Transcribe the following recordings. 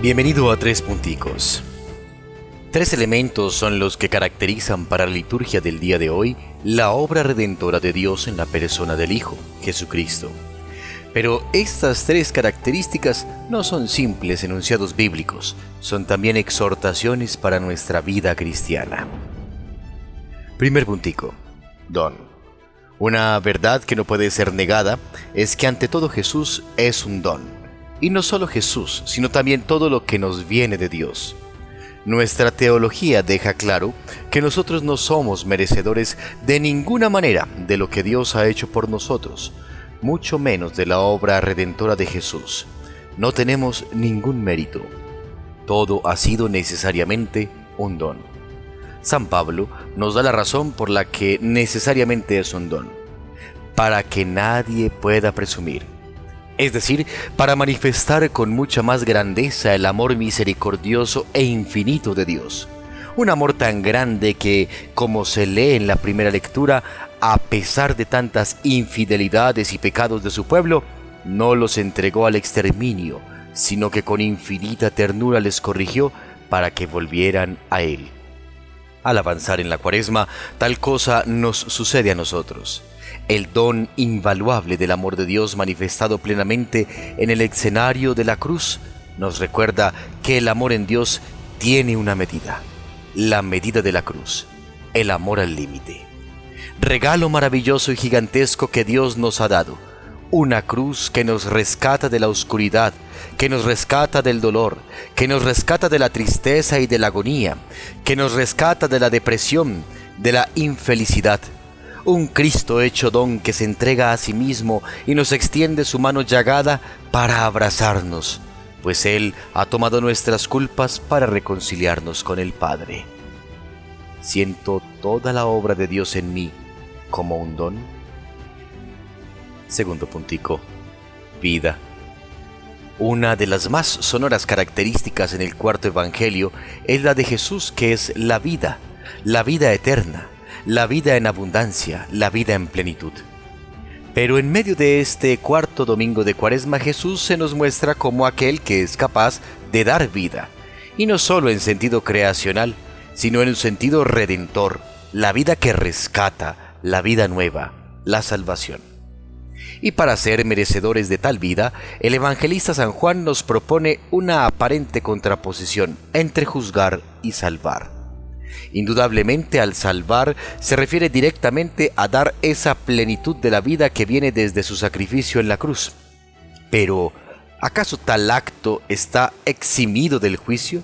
Bienvenido a Tres Punticos. Tres elementos son los que caracterizan para la liturgia del día de hoy la obra redentora de Dios en la persona del Hijo, Jesucristo. Pero estas tres características no son simples enunciados bíblicos, son también exhortaciones para nuestra vida cristiana. Primer puntico, don. Una verdad que no puede ser negada es que ante todo Jesús es un don. Y no solo Jesús, sino también todo lo que nos viene de Dios. Nuestra teología deja claro que nosotros no somos merecedores de ninguna manera de lo que Dios ha hecho por nosotros, mucho menos de la obra redentora de Jesús. No tenemos ningún mérito. Todo ha sido necesariamente un don. San Pablo nos da la razón por la que necesariamente es un don, para que nadie pueda presumir. Es decir, para manifestar con mucha más grandeza el amor misericordioso e infinito de Dios. Un amor tan grande que, como se lee en la primera lectura, a pesar de tantas infidelidades y pecados de su pueblo, no los entregó al exterminio, sino que con infinita ternura les corrigió para que volvieran a Él. Al avanzar en la Cuaresma, tal cosa nos sucede a nosotros. El don invaluable del amor de Dios manifestado plenamente en el escenario de la cruz nos recuerda que el amor en Dios tiene una medida, la medida de la cruz, el amor al límite. Regalo maravilloso y gigantesco que Dios nos ha dado, una cruz que nos rescata de la oscuridad, que nos rescata del dolor, que nos rescata de la tristeza y de la agonía, que nos rescata de la depresión, de la infelicidad. Un Cristo hecho don que se entrega a sí mismo y nos extiende su mano llagada para abrazarnos, pues Él ha tomado nuestras culpas para reconciliarnos con el Padre. ¿Siento toda la obra de Dios en mí como un don? Segundo puntico, vida. Una de las más sonoras características en el cuarto evangelio es la de Jesús, que es la vida eterna. La vida en abundancia, la vida en plenitud. Pero en medio de este cuarto domingo de Cuaresma, Jesús se nos muestra como aquel que es capaz de dar vida, y no solo en sentido creacional, sino en un sentido redentor, la vida que rescata, la vida nueva, la salvación. Y para ser merecedores de tal vida, el evangelista San Juan nos propone una aparente contraposición entre juzgar y salvar. Indudablemente, al salvar se refiere directamente a dar esa plenitud de la vida que viene desde su sacrificio en la cruz. Pero, ¿acaso tal acto está eximido del juicio?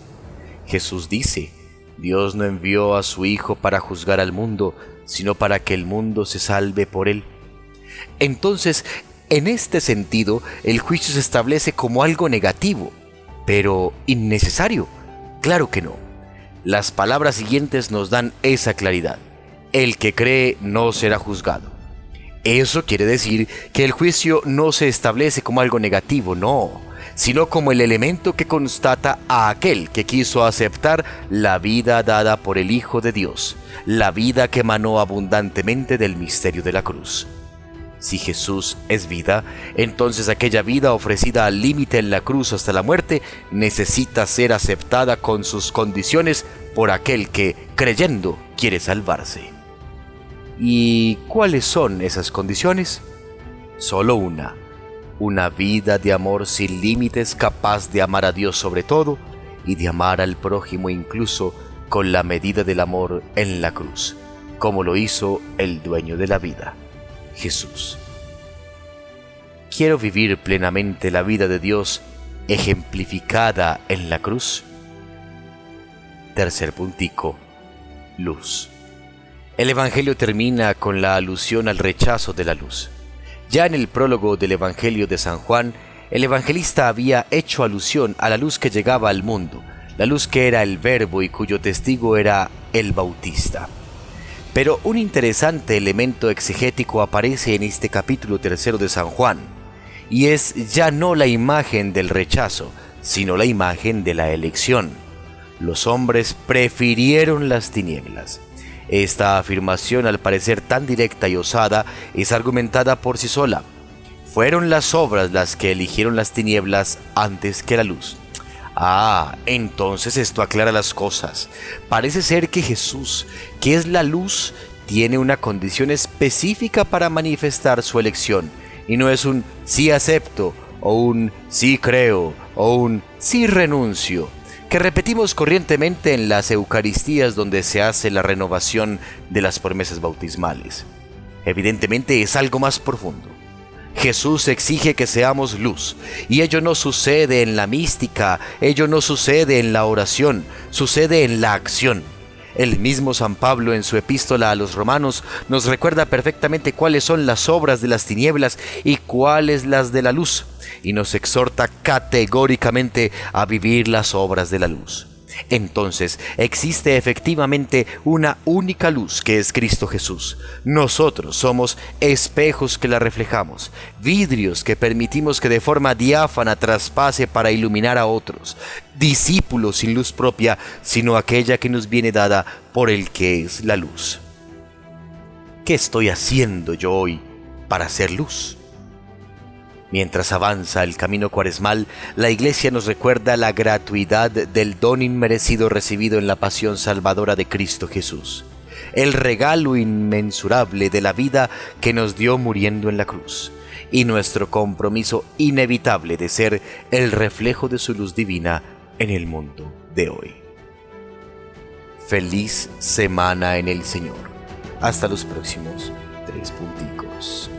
Jesús dice, Dios no envió a su Hijo para juzgar al mundo, sino para que el mundo se salve por él. Entonces, en este sentido, el juicio se establece como algo negativo, pero innecesario. Claro que no. Las palabras siguientes nos dan esa claridad. El que cree no será juzgado. Eso quiere decir que el juicio no se establece como algo negativo, no, sino como el elemento que constata a aquel que quiso aceptar la vida dada por el Hijo de Dios, la vida que emanó abundantemente del misterio de la cruz. Si Jesús es vida, entonces aquella vida ofrecida al límite en la cruz hasta la muerte necesita ser aceptada con sus condiciones por aquel que, creyendo, quiere salvarse. ¿Y cuáles son esas condiciones? Solo una vida de amor sin límites, capaz de amar a Dios sobre todo y de amar al prójimo incluso con la medida del amor en la cruz, como lo hizo el dueño de la vida, Jesús. ¿Quiero vivir plenamente la vida de Dios ejemplificada en la cruz? Tercer puntico, luz. El Evangelio termina con la alusión al rechazo de la luz. Ya en el prólogo del Evangelio de San Juan, el evangelista había hecho alusión a la luz que llegaba al mundo, la luz que era el Verbo y cuyo testigo era el Bautista. Pero un interesante elemento exegético aparece en este capítulo 3 de San Juan, y es ya no la imagen del rechazo, sino la imagen de la elección. Los hombres prefirieron las tinieblas. Esta afirmación, al parecer tan directa y osada, es argumentada por sí sola. Fueron las obras las que eligieron las tinieblas antes que la luz. Entonces esto aclara las cosas. Parece ser que Jesús, que es la luz, tiene una condición específica para manifestar su elección, y no es un sí acepto, o un sí creo, o un sí renuncio, que repetimos corrientemente en las Eucaristías donde se hace la renovación de las promesas bautismales. Evidentemente es algo más profundo. Jesús exige que seamos luz, y ello no sucede en la mística, ello no sucede en la oración, sucede en la acción. El mismo San Pablo en su epístola a los Romanos nos recuerda perfectamente cuáles son las obras de las tinieblas y cuáles las de la luz, y nos exhorta categóricamente a vivir las obras de la luz. Entonces, existe efectivamente una única luz que es Cristo Jesús. Nosotros somos espejos que la reflejamos, vidrios que permitimos que de forma diáfana traspase para iluminar a otros, discípulos sin luz propia, sino aquella que nos viene dada por el que es la luz. ¿Qué estoy haciendo yo hoy para ser luz? Mientras avanza el camino cuaresmal, la Iglesia nos recuerda la gratuidad del don inmerecido recibido en la pasión salvadora de Cristo Jesús, el regalo inmensurable de la vida que nos dio muriendo en la cruz, y nuestro compromiso inevitable de ser el reflejo de su luz divina en el mundo de hoy. Feliz semana en el Señor. Hasta los próximos 3 punticos.